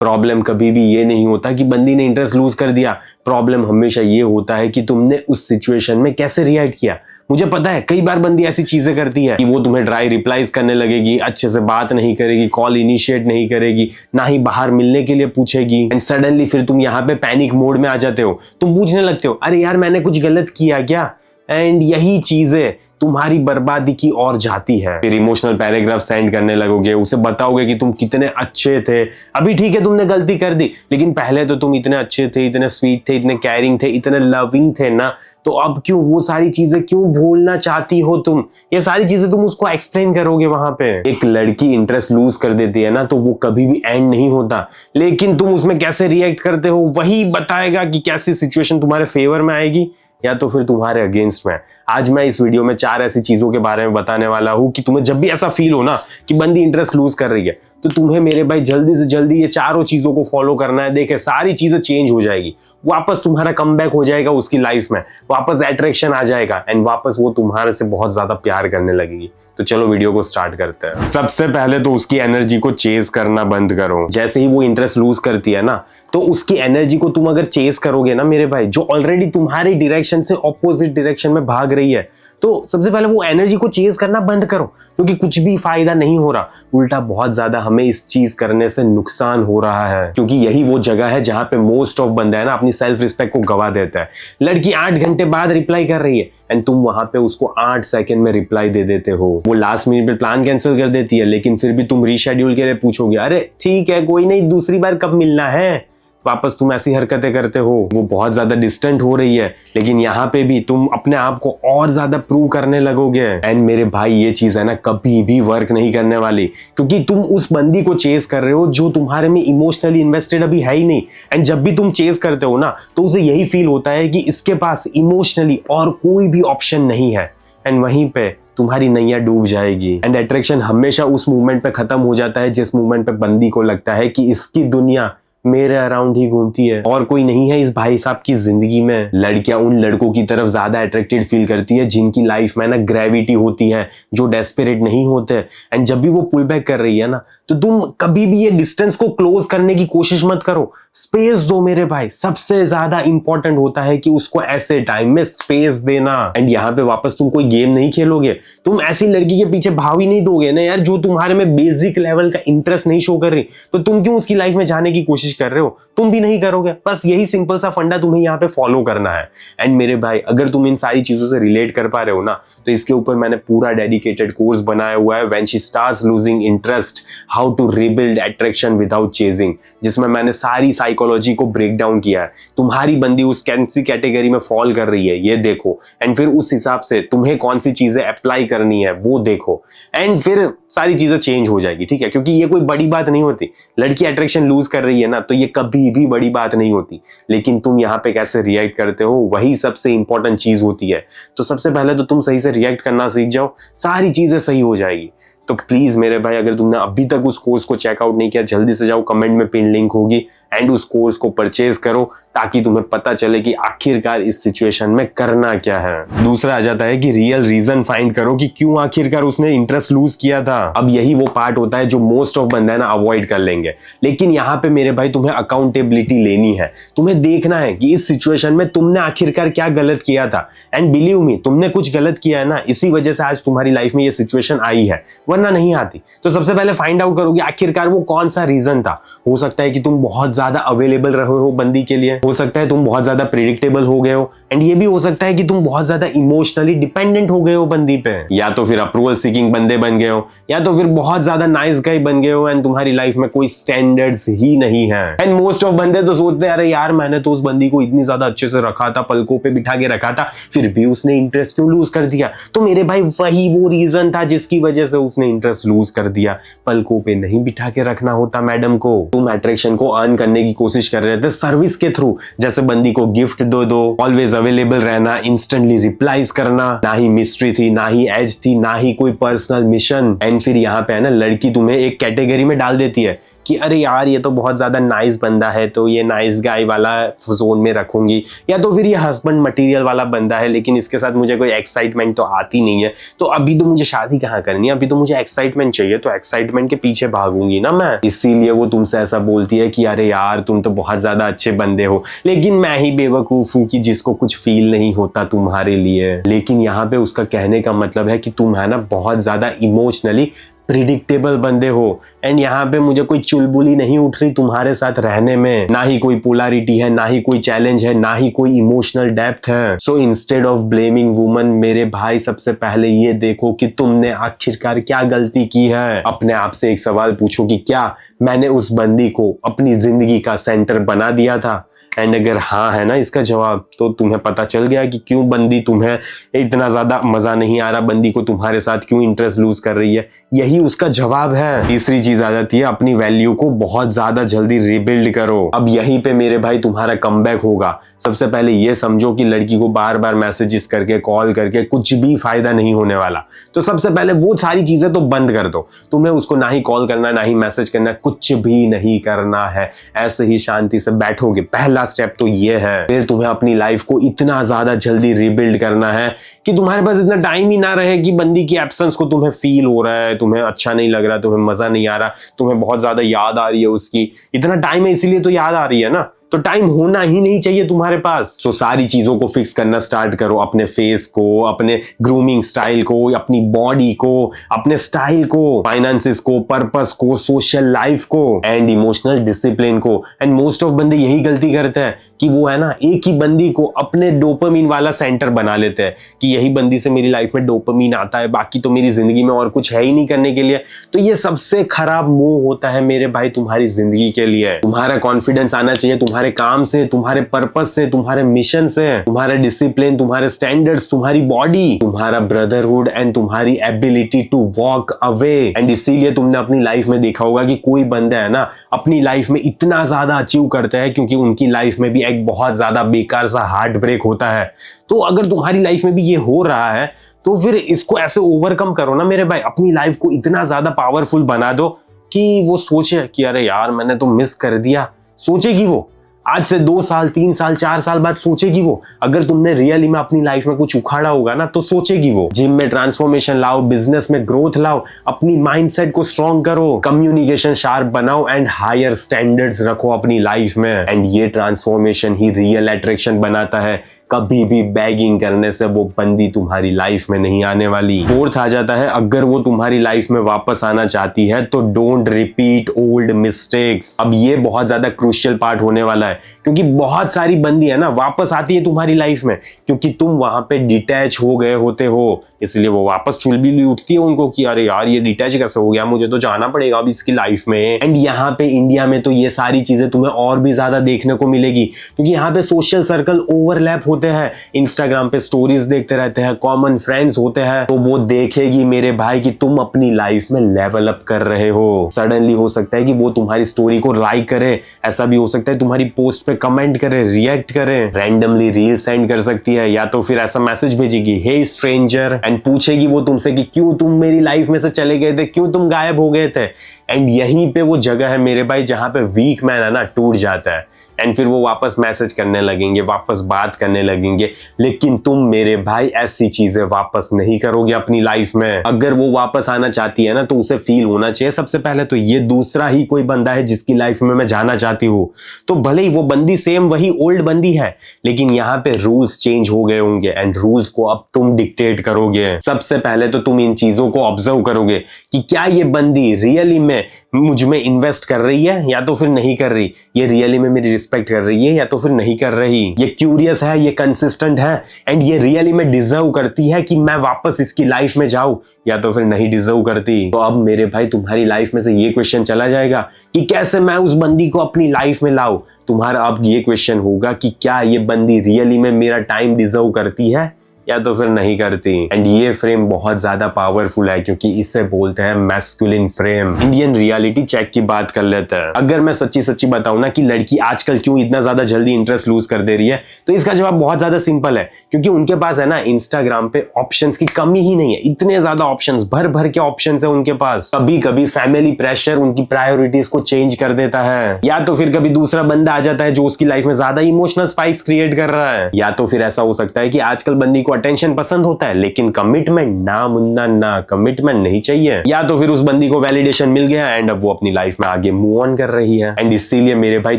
Problem कभी भी ये नहीं होता कि बंदी ने इंटरेस्ट लूज कर दिया। प्रॉब्लम हमेशा ये होता है कि तुमने उस सिचुएशन में कैसे रिएक्ट किया। मुझे पता है कई बार बंदी ऐसी चीजें करती है कि वो तुम्हें ड्राई रिप्लाईज करने लगेगी, अच्छे से बात नहीं करेगी, कॉल इनिशिएट नहीं करेगी, ना ही बाहर मिलने के लिए पूछेगी। एंड सडनली फिर तुम यहाँ पे पैनिक मोड में आ जाते हो। तुम पूछने लगते हो अरे यार मैंने कुछ गलत किया क्या। एंड यही चीजें तुम्हारी बर्बादी की ओर जाती है। फिर इमोशनल पैराग्राफ सेंड करने लगोगे, उसे बताओगे कि तुम कितने अच्छे थे। अभी ठीक है तुमने गलती कर दी, लेकिन पहले तो तुम इतने अच्छे थे, इतने स्वीट थे, इतने केयरिंग थे, इतने लविंग थे ना। तो अब क्यों वो सारी चीजें क्यों भूलना चाहती हो तुम। ये सारी चीजें तुम उसको एक्सप्लेन करोगे वहां पे। एक लड़की इंटरेस्ट लूज कर देती है ना तो वो कभी भी एंड नहीं होता, लेकिन तुम उसमें कैसे रिएक्ट करते हो वही बताएगा कि कैसी सिचुएशन तुम्हारे फेवर में आएगी या तो फिर तुम्हारे अगेंस्ट में। आज मैं इस वीडियो में 4 ऐसी चीजों के बारे में बताने वाला हूं कि तुम्हें जब भी ऐसा फील हो ना कि बंदी इंटरेस्ट लूज कर रही है तो तुम्हें मेरे भाई जल्दी से जल्दी ये चारों चीजों को फॉलो करना है। देखे सारी चीजें चेंज हो जाएगी, वापस तुम्हारा कमबैक हो जाएगा उसकी लाइफ में, वापस अट्रैक्शन आ जाएगा एंड वापस वो तुम्हारे से बहुत ज्यादा प्यार करने लगेगी। तो चलो वीडियो को स्टार्ट करते हैं। सबसे पहले तो उसकी एनर्जी को चेस करना बंद करो। जैसे ही वो इंटरेस्ट लूज करती है ना तो उसकी एनर्जी को तुम अगर चेस करोगे ना मेरे भाई, जो ऑलरेडी तुम्हारी डायरेक्शन से ऑपोजिट डायरेक्शन में भाग रही है, तो सबसे पहले वो एनर्जी को चेज करना बंद करो, क्योंकि कुछ भी फायदा नहीं हो रहा, उल्टा बहुत ज्यादा हमें इस चीज करने से नुकसान हो रहा है। क्योंकि यही वो जगह है जहां पे मोस्ट ऑफ बंदा है ना अपनी सेल्फ रिस्पेक्ट को गवा देता है। लड़की 8 घंटे बाद रिप्लाई कर रही है एंड तुम वहां पे उसको 8 सेकंड में रिप्लाई दे देते हो। वो लास्ट मिनट पे प्लान कैंसिल कर देती है, लेकिन फिर भी तुम रीशेड्यूल के लिए पूछोगे, अरे ठीक है कोई नहीं, दूसरी बार कब मिलना है। वापस तुम ऐसी हरकतें करते हो। वो बहुत ज्यादा डिस्टेंट हो रही है, लेकिन यहाँ पे भी तुम अपने आप को और ज्यादा प्रूव करने लगोगे। एंड मेरे भाई ये चीज है ना कभी भी वर्क नहीं करने वाली, क्योंकि तुम उस बंदी को चेस कर रहे हो जो तुम्हारे में इमोशनली इन्वेस्टेड अभी है ही नहीं। एंड जब भी तुम चेस करते हो ना तो उसे यही फील होता है कि इसके पास इमोशनली और कोई भी ऑप्शन नहीं है। एंड वहीं पे तुम्हारी नैया डूब जाएगी। एंड अट्रैक्शन हमेशा उस मूवमेंट पे खत्म हो जाता है जिस मूवमेंट पे बंदी को लगता है कि इसकी दुनिया मेरे अराउंड ही घूमती है और कोई नहीं है इस भाई साहब की जिंदगी में। लड़कियां उन लड़कों की तरफ ज्यादा अट्रैक्टेड फील करती है जिनकी लाइफ में ना ग्रेविटी होती है, जो डेस्परेट नहीं होते। एंड जब भी वो पुल बैक कर रही है ना तो तुम कभी भी ये डिस्टेंस को क्लोज करने की कोशिश मत करो, स्पेस दो मेरे भाई। सबसे ज्यादा इंपॉर्टेंट होता है कि उसको ऐसे टाइम में स्पेस देना। एंड यहाँ पे वापस तुम कोई गेम नहीं खेलोगे, तुम ऐसी लड़की के पीछे भाव ही नहीं दोगे ना यार जो तुम्हारे में बेसिक लेवल का इंटरेस्ट नहीं शो कर रही, तो तुम क्यों उसकी लाइफ में जाने की कोशिश कर रहे हो। तुम भी नहीं करोगे। बस यही सिंपल सा फंडा तुम्हें यहाँ पे फॉलो करना है। एंड मेरे भाई अगर तुम इन सारी चीजों से रिलेट कर पा रहे हो ना तो इसके ऊपर मैंने पूरा डेडिकेटेड कोर्स बनाया हुआ है, when she starts losing interest, how to rebuild attraction without chasing, जिसमें मैंने सारी साइकोलॉजी को ब्रेक डाउन किया है। तुम्हारी बंदी उस कैसी कैटेगरी में फॉल कर रही है ये देखो, एंड फिर उस हिसाब से तुम्हें कौन सी चीजें अप्लाई करनी है वो देखो, एंड फिर सारी चीजें चेंज हो जाएगी। ठीक है, क्योंकि ये कोई बड़ी बात नहीं होती। लड़की अट्रैक्शन लूज कर रही है ना तो ये कभी भी बड़ी बात नहीं होती, लेकिन तुम यहाँ पे कैसे रिएक्ट करते हो वही सबसे इंपॉर्टेंट चीज होती है। तो सबसे पहले तो तुम सही से रिएक्ट करना सीख जाओ, सारी चीजें सही हो जाएगी। तो प्लीज मेरे भाई अगर तुमने अभी तक उस कोर्स को चेकआउट नहीं किया, जल्दी से जाओ, कमेंट में पिन लिंक होगी, एंड उस कोर्स को परचेज करो ताकि तुम्हें पता चले कि आखिरकार इस सिचुएशन में करना क्या है। दूसरा आ जाता है कि रियल रीजन फाइंड करो कि क्यों आखिरकार उसने इंटरेस्ट लूज किया था। अब यही वो पार्ट होता है जो मोस्ट ऑफ बंदे ना अवॉइड कर लेंगे, लेकिन यहाँ पे मेरे भाई तुम्हें अकाउंटेबिलिटी लेनी है। तुम्हें देखना है कि इस सिचुएशन में तुमने आखिरकार क्या गलत किया था। एंड बिलीव मी, तुमने कुछ गलत किया है ना, इसी वजह से आज तुम्हारी लाइफ में ये सिचुएशन आई है, वरना नहीं आती। तो सबसे पहले फाइंड आउट करो कि आखिरकार वो कौन सा रीजन था। हो सकता है कि तुम बहुत ज्यादा अवेलेबल रहे हो बंदी के लिए, हो सकता है तुम बहुत ज्यादा प्रेडिक्टेबल हो गए हो, एंड ये भी हो सकता है कि तुम बहुत ज्यादा इमोशनली डिपेंडेंट हो गए हो बंदी पे, या तो फिर अप्रूवल सीकिंग बंदे बन गए हो, या तो फिर बहुत ज्यादा नाइस गाय बन गए हो एंड तुम्हारी लाइफ में कोई स्टैंडर्ड्स ही नहीं है। एंड मोस्ट ऑफ बंदे तो सोचते हैं अरे यार मैंने तो उस बंदी को इतनी ज्यादा अच्छे से रखा था, पलकों पे बिठा के रखा था, फिर भी उसने इंटरेस्ट क्यों लूज कर दिया। तो मेरे भाई वही वो रीजन था जिसकी वजह से उसने इंटरेस्ट लूज कर दिया। पलकों पे नहीं बिठा के रखना होता मैडम को। तुम अट्रैक्शन को अर्न करने की कोशिश कर रहे थे सर्विस के थ्रू, जैसे बंदी को गिफ्ट दो, ऑलवेज अवेलेबल रहना, इंस्टेंटली रिप्लाईज करना। ना ही मिस्ट्री थी, ना ही एज थी, ना ही कोई पर्सनल मिशन। एंड फिर यहाँ पे है ना लड़की तुम्हें एक कैटेगरी में डाल देती है कि अरे यार ये तो बहुत ज्यादा नाइस बंदा है तो ये नाइस गाय वाला जोन में रखूंगी, या तो फिर ये हस्बैंड मटेरियल वाला बंदा है लेकिन इसके साथ मुझे कोई एक्साइटमेंट तो आती नहीं है, तो अभी तो मुझे शादी कहाँ करनी है, अभी तो मुझे एक्साइटमेंट चाहिए तो एक्साइटमेंट के पीछे भागूंगी ना मैं, इसीलिए वो तुमसे ऐसा बोलती है कि अरे यार तुम तो बहुत ज्यादा अच्छे बंदे हो, लेकिन मैं ही बेवकूफ हूँ कि जिसको कुछ फील नहीं होता तुम्हारे लिए। लेकिन यहाँ पे उसका कहने का मतलब है कि तुम है ना बहुत ज्यादा इमोशनली प्रिडिक्टेबल बंदे हो, एंड यहाँ पे मुझे कोई चुलबुली नहीं उठ रही तुम्हारे साथ रहने में, ना ही कोई पोलैरिटी है, ना ही कोई चैलेंज है, ना ही कोई इमोशनल डेप्थ है। So instead of blaming woman, मेरे भाई सबसे पहले ये देखो कि तुमने आखिरकार क्या गलती की है। अपने आप से एक सवाल पूछो कि क्या मैंने उस बंदी को अपनी जिंदगी का सेंटर बना दिया था, एंड अगर हाँ है ना इसका जवाब, तो तुम्हें पता चल गया कि क्यों बंदी तुम्हें इतना ज्यादा मजा नहीं आ रहा, बंदी को तुम्हारे साथ क्यों इंटरेस्ट लूज कर रही है, यही उसका जवाब है। तीसरी चीज आ जाती है अपनी वैल्यू को बहुत ज्यादा जल्दी रिबिल्ड करो। अब यहीं पे मेरे भाई तुम्हारा कमबैक होगा। सबसे पहले ये समझो कि लड़की को बार बार मैसेजेस करके कॉल करके कुछ भी फायदा नहीं होने वाला, तो सबसे पहले वो सारी चीजें तो बंद कर दो। तुम्हें उसको ना ही कॉल करना, ना ही मैसेज करना, कुछ भी नहीं करना है, ऐसे ही शांति से बैठोगे। पहला स्टेप तो ये है। फिर तुम्हें अपनी लाइफ को इतना ज्यादा जल्दी रिबिल्ड करना है कि तुम्हारे पास इतना टाइम ही ना रहे कि बंदी की एब्सेंस को तुम्हें फील हो रहा है, तुम्हें अच्छा नहीं लग रहा, तुम्हें मजा नहीं आ रहा, तुम्हें बहुत ज्यादा याद आ रही है उसकी। इतना टाइम है इसीलिए तो याद आ रही है ना, तो टाइम होना ही नहीं चाहिए तुम्हारे पास। सो सारी चीजों को फिक्स करना स्टार्ट करो, अपने फेस को, अपने ग्रूमिंग स्टाइल को, अपनी बॉडी को, अपने स्टाइल को, फाइनेंसेस को, पर्पस को, सोशल लाइफ को, एंड इमोशनल डिसिप्लिन को। एंड मोस्ट ऑफ बंदे यही गलती करते हैं कि वो है ना एक ही बंदी को अपने डोपामिन वाला सेंटर बना लेते हैं कि यही बंदी से मेरी लाइफ में डोपामिन आता है, बाकी तो मेरी जिंदगी में और कुछ है ही नहीं करने के लिए। तो ये सबसे खराब मूव होता है मेरे भाई तुम्हारी जिंदगी के लिए। तुम्हारा कॉन्फिडेंस आना चाहिए तुम्हारे काम से, तुम्हारे पर्पस से, तुम्हारे मिशन से, तुम्हारा डिसिप्लिन, तुम्हारे स्टैंडर्ड्स, तुम्हारी बॉडी, तुम्हारा ब्रदरहुड एंड तुम्हारी ability to walk away. And इसीलिए तुमने अपनी लाइफ में देखा होगा कि कोई बंदा है ना अपनी लाइफ में इतना ज्यादा अचीव करता है क्योंकि उनकी लाइफ में भी एक बहुत ज्यादा बेकार सा हार्ट ब्रेक होता है। तो अगर तुम्हारी लाइफ में भी ये हो रहा है तो फिर इसको ऐसे ओवरकम करो ना मेरे भाई, अपनी लाइफ को इतना ज्यादा पावरफुल बना दो कि वो सोचे कि अरे यार मैंने तो मिस कर दिया। सोचेगी वो आज से 2 साल 3 साल 4 साल बाद, सोचेगी वो। अगर तुमने रियली में अपनी लाइफ में कुछ उखाड़ा होगा ना तो सोचेगी वो। जिम में ट्रांसफॉर्मेशन लाओ, बिजनेस में ग्रोथ लाओ, अपनी माइंडसेट को स्ट्रॉन्ग करो, कम्युनिकेशन शार्प बनाओ एंड हायर स्टैंडर्ड्स रखो अपनी लाइफ में। एंड ये ट्रांसफॉर्मेशन ही रियल अट्रैक्शन बनाता है। कभी भी बैगिंग करने से वो बंदी तुम्हारी लाइफ में नहीं आने वाली। फोर्थ आ जाता है, अगर वो तुम्हारी लाइफ में वापस आना चाहती है तो डोंट रिपीट ओल्ड मिस्टेक्स। अब ये बहुत ज्यादा क्रूशियल पार्ट होने वाला है क्योंकि बहुत सारी बंदी है ना वापस आती है तुम्हारी लाइफ में क्योंकि तुम वहां पे डिटैच हो गए होते हो, इसलिए वो वापस चुलबुली उठती है उनको कि अरे यार ये डिटैच कैसे हो गया, मुझे तो जाना पड़ेगा अब इसकी लाइफ में। एंड यहाँ पे इंडिया में तो ये सारी चीजें तुम्हें और भी ज्यादा देखने को मिलेगी क्योंकि यहाँ पे सोशल सर्कल ओवरलैप होते हैं, इंस्टाग्राम पे स्टोरीज देखते रहते हैं, कॉमन फ्रेंड्स होते हैं, तो वो देखेगी मेरे भाई कि तुम अपनी लाइफ में लेवल अप कर रहे हो। सडनली हो सकता है कि वो तुम्हारी स्टोरी को लाइक करे, ऐसा भी हो सकता है तुम्हारी पोस्ट पे कमेंट करे, रिएक्ट करे, रैंडमली रील सेंड कर सकती है, या तो फिर ऐसा मैसेज भेजेगी हे स्ट्रेंजर, एंड पूछेगी वो तुमसे कि क्यों तुम मेरी लाइफ में से चले गए थे, क्यों तुम गायब हो गए थे। एंड यहीं पे वो जगह है मेरे भाई जहां पे वीक मैन है ना टूट जाता है, एंड फिर वो वापस मैसेज करने लगेंगे, वापस बात करने लगेंगे। लेकिन तुम मेरे भाई ऐसी चीजें वापस नहीं करोगे अपनी लाइफ में। अगर वो वापस आना चाहती है ना तो उसे फील होना चाहिए सबसे पहले तो ये दूसरा ही कोई बंदा है जिसकी लाइफ में मैं जाना चाहती हूँ। तो भले ही वो बंदी सेम वही ओल्ड बंदी है लेकिन यहाँ पे रूल्स चेंज हो गए होंगे एंड रूल्स को अब तुम डिक्टेट करोगे। सबसे पहले तो तुम इन चीजों को ऑब्जर्व करोगे कि क्या ये बंदी रियली में मुझ में इन्वेस्ट कर रही है या तो फिर नहीं कर रही, ये रियली में मेरी रिस्पेक्ट कर रही है या तो फिर नहीं कर रही, ये क्यूरियस है, ये कंसिस्टेंट है, एंड ये रियली में डिजर्व करती है कि मैं वापस इसकी लाइफ में जाऊं या तो फिर नहीं डिजर्व करती। तो अब मेरे भाई तुम्हारी लाइफ में से ये क्वेश्चन चला जाएगा कि कैसे मैं उस बंदी को अपनी लाइफ में लाऊं। तुम्हारा अब ये क्वेश्चन होगा कि क्या ये बंदी रियली में मेरा टाइम डिजर्व करती है या तो फिर नहीं करती। एंड ये फ्रेम बहुत ज्यादा पावरफुल है क्योंकि इसे बोलते हैं masculine frame. Indian reality check की बात कर लेते हैं। अगर मैं सच्ची सच्ची बताऊं ना कि लड़की आजकल क्यों इतना ज्यादा जल्दी इंटरेस्ट लूज कर दे रही है तो इसका जवाब बहुत ज्यादा सिंपल है क्योंकि उनके पास है ना इंस्टाग्राम पे ऑप्शंस की कमी ही नहीं है, इतने ज्यादा ऑप्शंस, भर भर के ऑप्शंस है उनके पास। कभी कभी फैमिली प्रेशर उनकी प्रायोरिटीज को चेंज कर देता है, या तो फिर कभी दूसरा बंदा आ जाता है जो उसकी लाइफ में ज्यादा इमोशनल स्पाइक्स क्रिएट कर रहा है, या तो फिर ऐसा हो सकता है कि आजकल बंदी को अटेंशन पसंद होता है लेकिन कमिटमेंट ना मुन्ना ना, कमिटमेंट नहीं चाहिए। या तो फिर उस बंदी को वैलिडेशन मिल गया एंड अब वो अपनी लाइफ में आगे मूव ऑन कर रही है। एंड इसीलिए मेरे भाई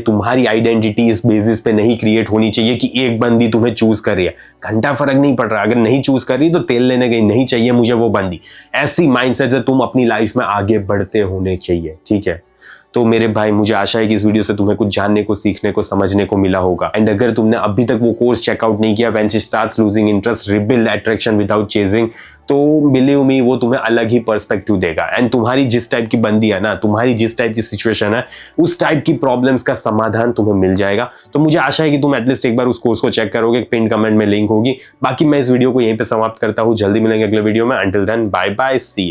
तुम्हारी आइडेंटिटी इस बेसिस पे नहीं क्रिएट होनी चाहिए कि एक बंदी तुम्हें चूज कर रही है, घंटा फर्क नहीं पड़ रहा, अगर नहीं चूज कर रही तो तेल लेने गई, नहीं चाहिए मुझे वो बंदी। ऐसी माइंडसेट से तुम अपनी लाइफ में आगे बढ़ते होने चाहिए, ठीक है। तो मेरे भाई मुझे आशा है कि इस वीडियो से तुम्हें कुछ जानने को, सीखने को, समझने को मिला होगा। एंड अगर तुमने अभी तक वो कोर्स चेकआउट नहीं किया, when she starts losing interest, rebuild attraction without chasing, तो बिलीव मी वो तुम्हें अलग ही पर्सपेक्टिव देगा। एंड तुम्हारी जिस टाइप की बंदी है ना, तुम्हारी जिस टाइप की सिचुएशन है, उस टाइप की प्रॉब्लम्स का समाधान तुम्हें मिल जाएगा। तो मुझे आशा है कि तुम एटलीस्ट एक बार उस कोर्स को चेक करोगे, पिन कमेंट में लिंक होगी। बाकी मैं इस वीडियो को यहीं पे समाप्त करता हूँ, जल्दी मिलेंगे अगले वीडियो में। अंटिल देन बाय बाय, सी या।